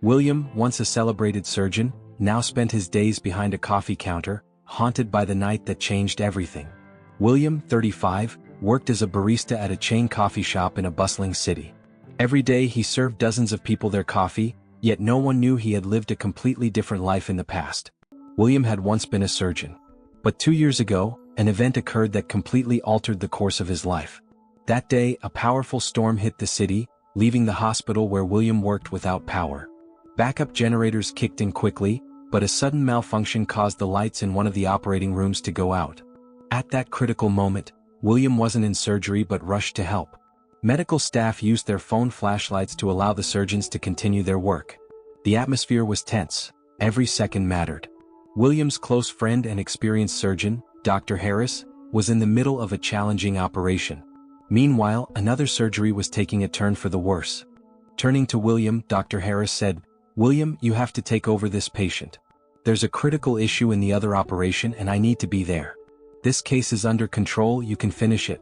William, once a celebrated surgeon, now spent his days behind a coffee counter, haunted by the night that changed everything. William, 35, worked as a barista at a chain coffee shop in a bustling city. Every day he served dozens of people their coffee, yet no one knew he had lived a completely different life in the past. William had once been a surgeon. But 2 years ago, an event occurred that completely altered the course of his life. That day, a powerful storm hit the city, leaving the hospital where William worked without power. Backup generators kicked in quickly, but a sudden malfunction caused the lights in one of the operating rooms to go out. At that critical moment, William wasn't in surgery but rushed to help. Medical staff used their phone flashlights to allow the surgeons to continue their work. The atmosphere was tense. Every second mattered. William's close friend and experienced surgeon, Dr. Harris, was in the middle of a challenging operation. Meanwhile, another surgery was taking a turn for the worse. Turning to William, Dr. Harris said, "William, you have to take over this patient. There's a critical issue in the other operation and I need to be there. This case is under control, you can finish it."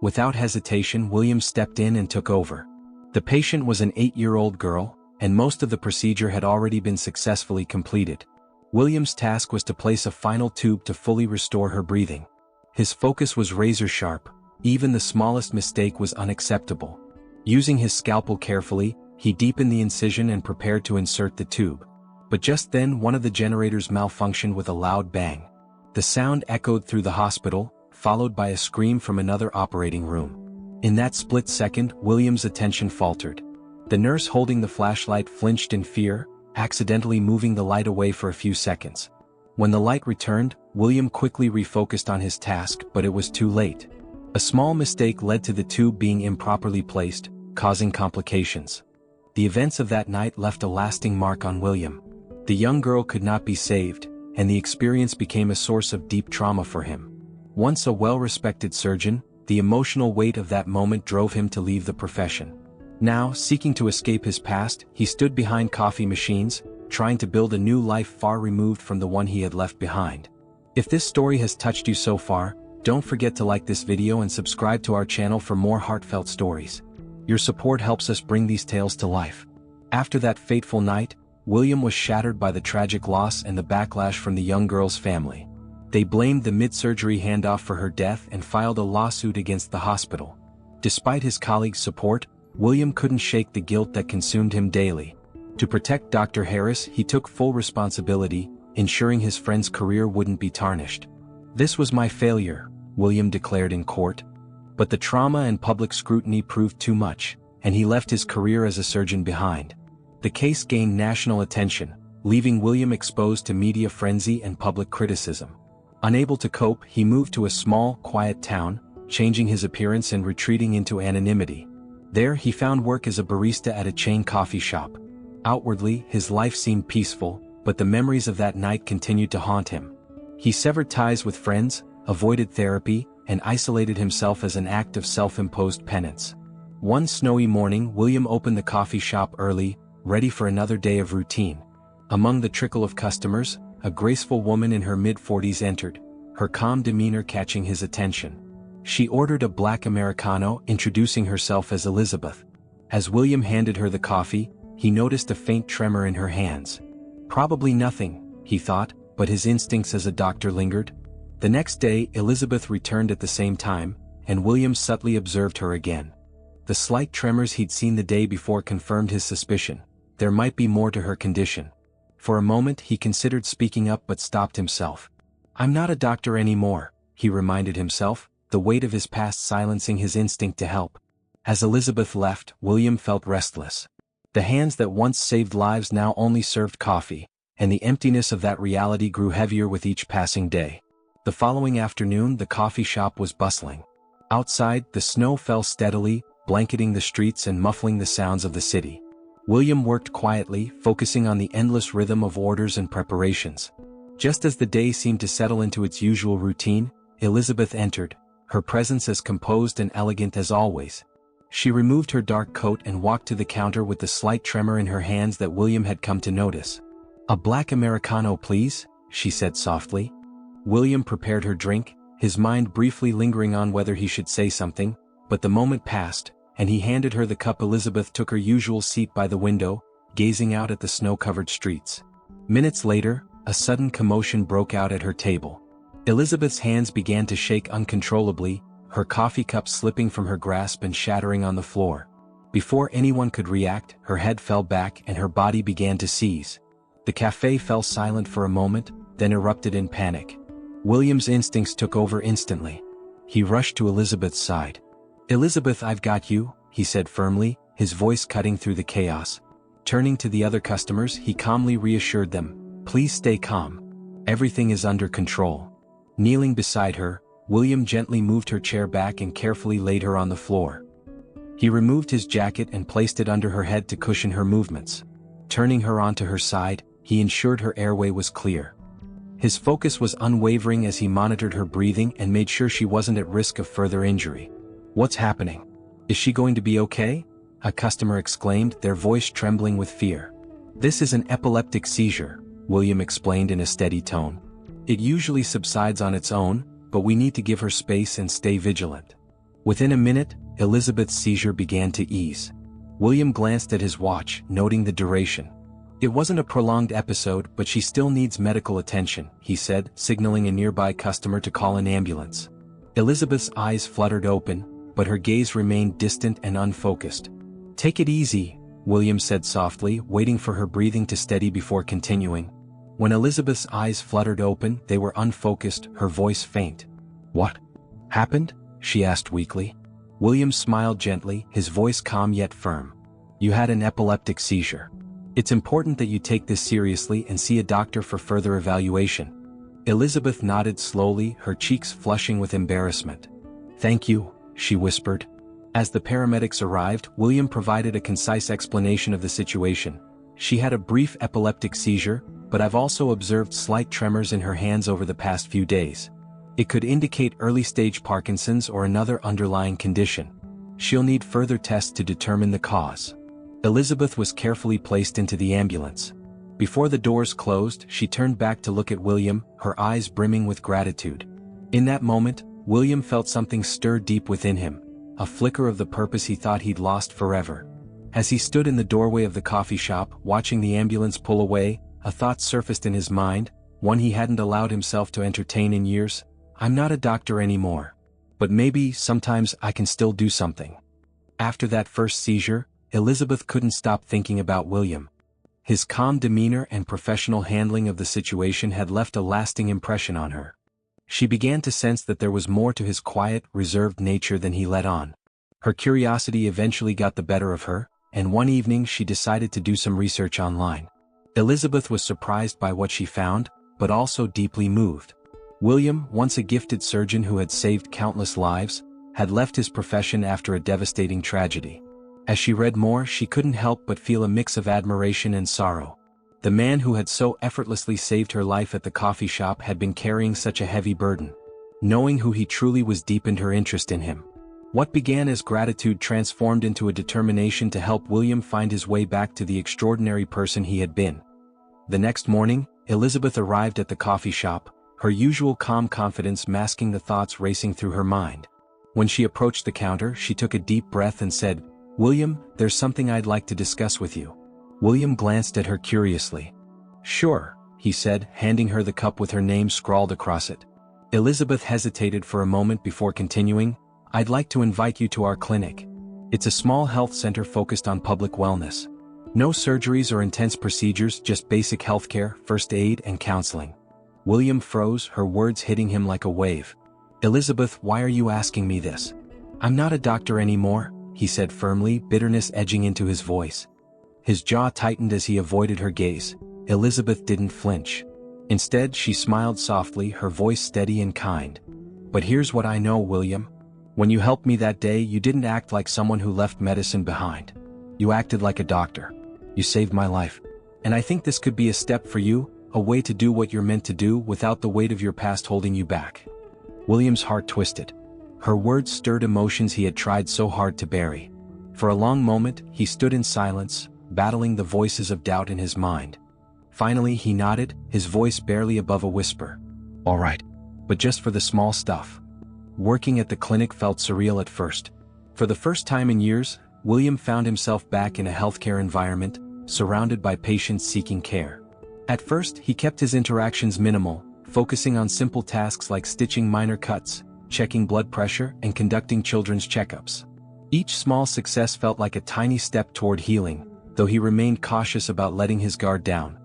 Without hesitation, William stepped in and took over. The patient was an 8-year-old girl, and most of the procedure had already been successfully completed. William's task was to place a final tube to fully restore her breathing. His focus was razor sharp. Even the smallest mistake was unacceptable. Using his scalpel carefully, he deepened the incision and prepared to insert the tube. But just then one of the generators malfunctioned with a loud bang. The sound echoed through the hospital, followed by a scream from another operating room. In that split second, William's attention faltered. The nurse holding the flashlight flinched in fear, accidentally moving the light away for a few seconds. When the light returned, William quickly refocused on his task, but it was too late. A small mistake led to the tube being improperly placed, causing complications. The events of that night left a lasting mark on William. The young girl could not be saved, and the experience became a source of deep trauma for him. Once a well-respected surgeon, the emotional weight of that moment drove him to leave the profession. Now, seeking to escape his past, he stood behind coffee machines, trying to build a new life far removed from the one he had left behind. If this story has touched you so far, don't forget to like this video and subscribe to our channel for more heartfelt stories. Your support helps us bring these tales to life. After that fateful night, William was shattered by the tragic loss and the backlash from the young girl's family. They blamed the mid-surgery handoff for her death and filed a lawsuit against the hospital. Despite his colleagues' support, William couldn't shake the guilt that consumed him daily. To protect Dr. Harris, he took full responsibility, ensuring his friend's career wouldn't be tarnished. "This was my failure," William declared in court. But the trauma and public scrutiny proved too much, and he left his career as a surgeon behind. The case gained national attention, leaving William exposed to media frenzy and public criticism. Unable to cope, he moved to a small, quiet town, changing his appearance and retreating into anonymity. There he found work as a barista at a chain coffee shop. Outwardly, his life seemed peaceful, but the memories of that night continued to haunt him. He severed ties with friends, avoided therapy, and isolated himself as an act of self-imposed penance. One snowy morning, William opened the coffee shop early, ready for another day of routine. Among the trickle of customers, a graceful woman in her mid-40s entered, her calm demeanor catching his attention. She ordered a black Americano, introducing herself as Elizabeth. As William handed her the coffee, he noticed a faint tremor in her hands. Probably nothing, he thought, but his instincts as a doctor lingered. The next day, Elizabeth returned at the same time, and William subtly observed her again. The slight tremors he'd seen the day before confirmed his suspicion. There might be more to her condition. For a moment he considered speaking up but stopped himself. "I'm not a doctor anymore," he reminded himself, the weight of his past silencing his instinct to help. As Elizabeth left, William felt restless. The hands that once saved lives now only served coffee, and the emptiness of that reality grew heavier with each passing day. The following afternoon the coffee shop was bustling. Outside, the snow fell steadily, blanketing the streets and muffling the sounds of the city. William worked quietly, focusing on the endless rhythm of orders and preparations. Just as the day seemed to settle into its usual routine, Elizabeth entered, her presence as composed and elegant as always. She removed her dark coat and walked to the counter with the slight tremor in her hands that William had come to notice. "A black Americano, please," she said softly. William prepared her drink, his mind briefly lingering on whether he should say something, but the moment passed, and he handed her the cup. Elizabeth took her usual seat by the window, gazing out at the snow-covered streets. Minutes later, a sudden commotion broke out at her table. Elizabeth's hands began to shake uncontrollably, her coffee cup slipping from her grasp and shattering on the floor. Before anyone could react, her head fell back and her body began to seize. The cafe fell silent for a moment, then erupted in panic. William's instincts took over instantly. He rushed to Elizabeth's side. "Elizabeth, I've got you," he said firmly, his voice cutting through the chaos. Turning to the other customers, he calmly reassured them, "Please stay calm. Everything is under control." Kneeling beside her, William gently moved her chair back and carefully laid her on the floor. He removed his jacket and placed it under her head to cushion her movements. Turning her onto her side, he ensured her airway was clear. His focus was unwavering as he monitored her breathing and made sure she wasn't at risk of further injury. "What's happening? Is she going to be okay?" a customer exclaimed, their voice trembling with fear. "This is an epileptic seizure," William explained in a steady tone. "It usually subsides on its own, but we need to give her space and stay vigilant." Within a minute, Elizabeth's seizure began to ease. William glanced at his watch, noting the duration. "It wasn't a prolonged episode, but she still needs medical attention," he said, signaling a nearby customer to call an ambulance. Elizabeth's eyes fluttered open, but her gaze remained distant and unfocused. "Take it easy," William said softly, waiting for her breathing to steady before continuing. When Elizabeth's eyes fluttered open, they were unfocused, her voice faint. "What happened?" she asked weakly. William smiled gently, his voice calm yet firm. "You had an epileptic seizure. It's important that you take this seriously and see a doctor for further evaluation." Elizabeth nodded slowly, her cheeks flushing with embarrassment. "Thank you," she whispered. As the paramedics arrived, William provided a concise explanation of the situation. "She had a brief epileptic seizure, but I've also observed slight tremors in her hands over the past few days. It could indicate early-stage Parkinson's or another underlying condition. She'll need further tests to determine the cause." Elizabeth was carefully placed into the ambulance. Before the doors closed, she turned back to look at William, her eyes brimming with gratitude. In that moment, William felt something stir deep within him, a flicker of the purpose he thought he'd lost forever. As he stood in the doorway of the coffee shop, watching the ambulance pull away, a thought surfaced in his mind, one he hadn't allowed himself to entertain in years. "I'm not a doctor anymore. But maybe, sometimes I can still do something." After that first seizure, Elizabeth couldn't stop thinking about William. His calm demeanor and professional handling of the situation had left a lasting impression on her. She began to sense that there was more to his quiet, reserved nature than he let on. Her curiosity eventually got the better of her, and one evening she decided to do some research online. Elizabeth was surprised by what she found, but also deeply moved. William, once a gifted surgeon who had saved countless lives, had left his profession after a devastating tragedy. As she read more, she couldn't help but feel a mix of admiration and sorrow. The man who had so effortlessly saved her life at the coffee shop had been carrying such a heavy burden. Knowing who he truly was deepened her interest in him. What began as gratitude transformed into a determination to help William find his way back to the extraordinary person he had been. The next morning, Elizabeth arrived at the coffee shop, her usual calm confidence masking the thoughts racing through her mind. When she approached the counter, she took a deep breath and said, "William, there's something I'd like to discuss with you." William glanced at her curiously. "Sure," he said, handing her the cup with her name scrawled across it. Elizabeth hesitated for a moment before continuing, "I'd like to invite you to our clinic. It's a small health center focused on public wellness. No surgeries or intense procedures, just basic healthcare, first aid, and counseling." William froze, her words hitting him like a wave. "Elizabeth, why are you asking me this? I'm not a doctor anymore," he said firmly, bitterness edging into his voice. His jaw tightened as he avoided her gaze. Elizabeth didn't flinch. Instead, she smiled softly, her voice steady and kind. "But here's what I know, William. When you helped me that day, you didn't act like someone who left medicine behind. You acted like a doctor. You saved my life. And I think this could be a step for you, a way to do what you're meant to do without the weight of your past holding you back." William's heart twisted. Her words stirred emotions he had tried so hard to bury. For a long moment, he stood in silence, battling the voices of doubt in his mind. Finally, he nodded, his voice barely above a whisper. "All right. But just for the small stuff." Working at the clinic felt surreal at first. For the first time in years, William found himself back in a healthcare environment, surrounded by patients seeking care. At first, he kept his interactions minimal, focusing on simple tasks like stitching minor cuts, checking blood pressure, and conducting children's checkups. Each small success felt like a tiny step toward healing, though he remained cautious about letting his guard down.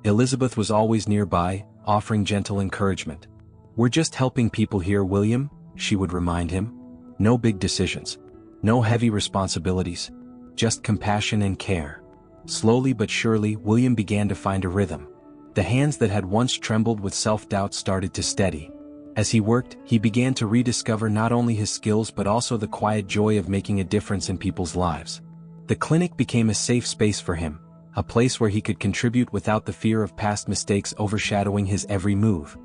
Elizabeth was always nearby, offering gentle encouragement. "We're just helping people here, William," she would remind him. "No big decisions. No heavy responsibilities. Just compassion and care." Slowly but surely, William began to find a rhythm. The hands that had once trembled with self-doubt started to steady. As he worked, he began to rediscover not only his skills but also the quiet joy of making a difference in people's lives. The clinic became a safe space for him, a place where he could contribute without the fear of past mistakes overshadowing his every move.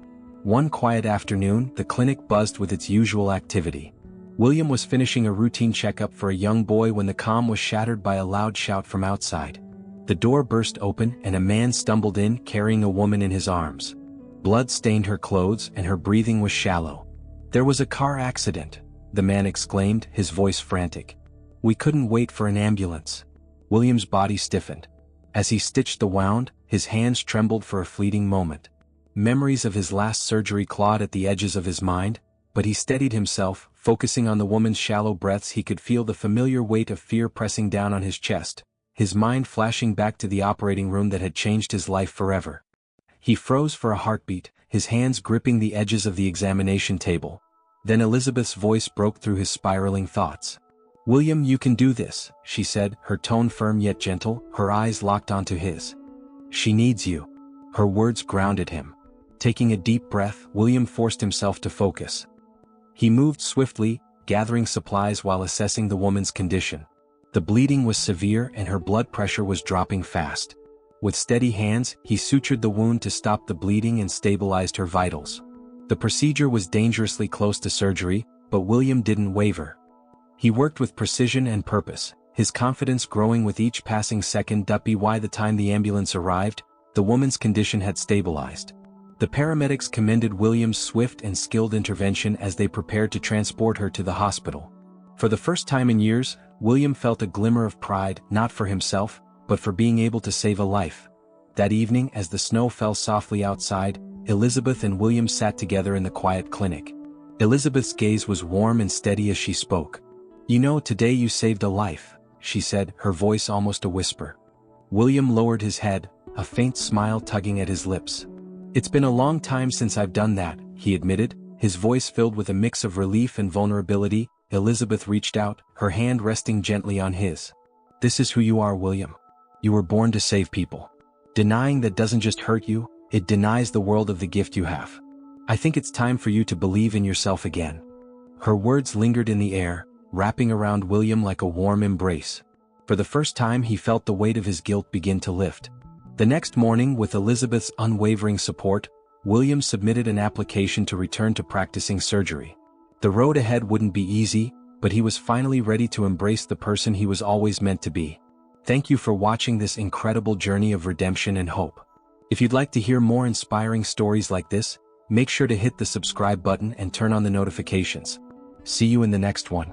One quiet afternoon, the clinic buzzed with its usual activity. William was finishing a routine checkup for a young boy when the calm was shattered by a loud shout from outside. The door burst open and a man stumbled in carrying a woman in his arms. Blood stained her clothes and her breathing was shallow. "There was a car accident," the man exclaimed, his voice frantic. "We couldn't wait for an ambulance." William's body stiffened. As he stitched the wound, his hands trembled for a fleeting moment. Memories of his last surgery clawed at the edges of his mind, but he steadied himself, focusing on the woman's shallow breaths. He could feel the familiar weight of fear pressing down on his chest, his mind flashing back to the operating room that had changed his life forever. He froze for a heartbeat, his hands gripping the edges of the examination table. Then Elizabeth's voice broke through his spiraling thoughts. "William, you can do this," she said, her tone firm yet gentle, her eyes locked onto his. "She needs you." Her words grounded him. Taking a deep breath, William forced himself to focus. He moved swiftly, gathering supplies while assessing the woman's condition. The bleeding was severe and her blood pressure was dropping fast. With steady hands, he sutured the wound to stop the bleeding and stabilized her vitals. The procedure was dangerously close to surgery, but William didn't waver. He worked with precision and purpose, his confidence growing with each passing second. By the time the ambulance arrived, the woman's condition had stabilized. The paramedics commended William's swift and skilled intervention as they prepared to transport her to the hospital. For the first time in years, William felt a glimmer of pride, not for himself, but for being able to save a life. That evening, as the snow fell softly outside, Elizabeth and William sat together in the quiet clinic. Elizabeth's gaze was warm and steady as she spoke. "You know, today you saved a life," she said, her voice almost a whisper. William lowered his head, a faint smile tugging at his lips. "It's been a long time since I've done that," he admitted, his voice filled with a mix of relief and vulnerability. Elizabeth reached out, her hand resting gently on his. "This is who you are, William. You were born to save people. Denying that doesn't just hurt you, it denies the world of the gift you have. I think it's time for you to believe in yourself again." Her words lingered in the air, wrapping around William like a warm embrace. For the first time he felt the weight of his guilt begin to lift. The next morning, with Elizabeth's unwavering support, William submitted an application to return to practicing surgery. The road ahead wouldn't be easy, but he was finally ready to embrace the person he was always meant to be. Thank you for watching this incredible journey of redemption and hope. If you'd like to hear more inspiring stories like this, make sure to hit the subscribe button and turn on the notifications. See you in the next one.